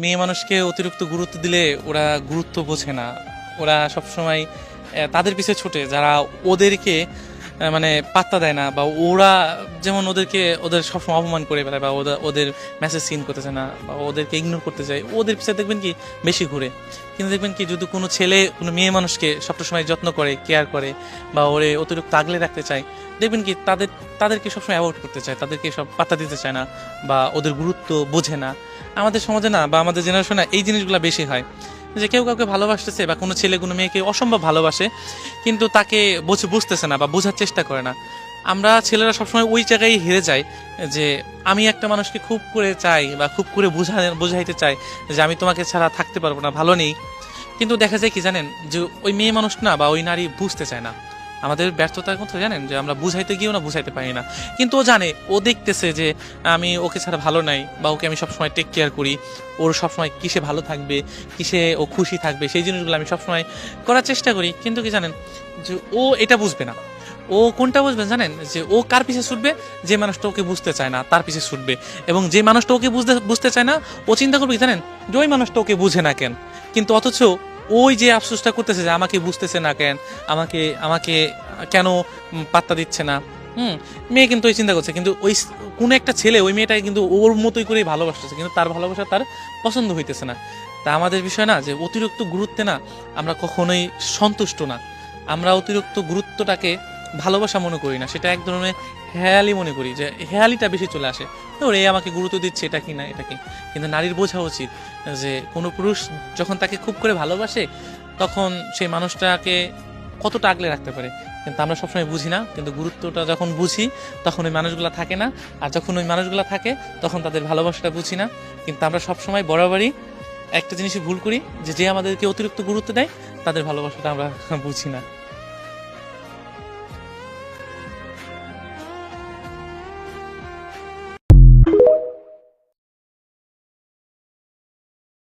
মেয়ে মানুষকে অতিরিক্ত গুরুত্ব দিলে ওরা গুরুত্ব বোঝে না। ওরা সবসময় তাদের পিছে ছুটে যারা ওদেরকে মানে পাত্তা দেয় না, বা ওরা যেমন ওদের সবসময় অপমান করে বেড়ায়, বা ওদের মেসেজ সিন করতে চায় না, বা ওদেরকে ইগনোর করতে চায়, ওদের পিছে দেখবেন কি বেশি ঘুরে। কিন্তু দেখবেন কি যদি কোনো ছেলে কোনো মেয়ে মানুষকে সবটা সময় যত্ন করে, কেয়ার করে, বা ওরে অতিরিক্ত আগলে রাখতে চায়, দেখবেন কি তাদেরকে সবসময় অ্যাভয়েড করতে চায়, তাদেরকে সব পাত্তা দিতে চায় না, বা ওদের গুরুত্ব বোঝে না। আমাদের সমাজে না, বা আমাদের জেনারেশনে এই জিনিসগুলো বেশি হয়, যে কেউ কাউকে ভালোবাসতেছে, বা কোনো ছেলে কোনো মেয়েকে অসম্ভব ভালোবাসে, কিন্তু তাকে বুঝতেছে না বা বোঝার চেষ্টা করে না। আমরা ছেলেরা সবসময় ওই জায়গায় হেরে যাই, যে আমি একটা মানুষকে খুব করে চাই, বা খুব করে বোঝাইতে চাই যে আমি তোমাকে ছাড়া থাকতে পারবো না, ভালো নেই। কিন্তু দেখা যায় কি জানেন, যে ওই মেয়ে মানুষ না, বা ওই নারী বুঝতে চায় না। আমাদের ব্যর্থতার কথা জানেন, যে আমরা বুঝাইতে গিয়েও না বুঝাইতে পারি না। কিন্তু ও জানে, ও দেখতেছে যে আমি ওকে ছাড়া ভালো নাই, বা ওকে আমি সবসময় টেক কেয়ার করি, ওর সবসময় কিসে ভালো থাকবে, কিসে ও খুশি থাকবে, সেই জিনিসগুলো আমি সবসময় করার চেষ্টা করি। কিন্তু কি জানেন, যে ও এটা বুঝবে না। ও কোনটা বুঝবেন জানেন, যে ও কার পিছে ছুটবে? যে মানুষটা ওকে বুঝতে চায় না তার পিছে ছুটবে। এবং যে মানুষটা ওকে বুঝতে চায় না, ও চিন্তা করবে কি জানেন, যে ওই মানুষটা ওকে বুঝে না কেন। কিন্তু অথচ ওই যে আফসোসটা করতেছে যে আমাকে বুঝতেছে না কেন, আমাকে আমাকে কেন পাত্তা দিচ্ছে না। মেয়ে কিন্তু ওই চিন্তা করছে, কিন্তু ওই কোনো একটা ছেলে ওই মেয়েটাকে কিন্তু ওর মতোই করেই ভালোবাসতেছে, কিন্তু তার ভালোবাসা তার পছন্দ হইতেছে না। তা আমাদের বিষয় না, যে অতিরিক্ত গুরুত্বে না আমরা কখনোই সন্তুষ্ট না। আমরা অতিরিক্ত গুরুত্বটাকে ভালোবাসা মনে করি না, সেটা এক ধরনের হেয়ালি মনে করি, যে হেয়ালিটা বেশি চলে আসে। ওরে আমাকে গুরুত্ব দিচ্ছে, এটা কি না এটা কি। কিন্তু নারীর বোঝা উচিত যে কোনো পুরুষ যখন তাকে খুব করে ভালোবাসে, তখন সেই মানুষটাকে কতটা আগলে রাখতে পারে। কিন্তু আমরা সবসময় বুঝি না, কিন্তু গুরুত্বটা যখন বুঝি তখন ওই মানুষগুলো থাকে না। আর যখন ওই মানুষগুলো থাকে তখন তাদের ভালোবাসাটা বুঝি না। কিন্তু আমরা সবসময় বরাবরই একটা জিনিসই ভুল করি, যে আমাদেরকে অতিরিক্ত গুরুত্ব দেয় তাদের ভালোবাসাটা আমরা বুঝি না।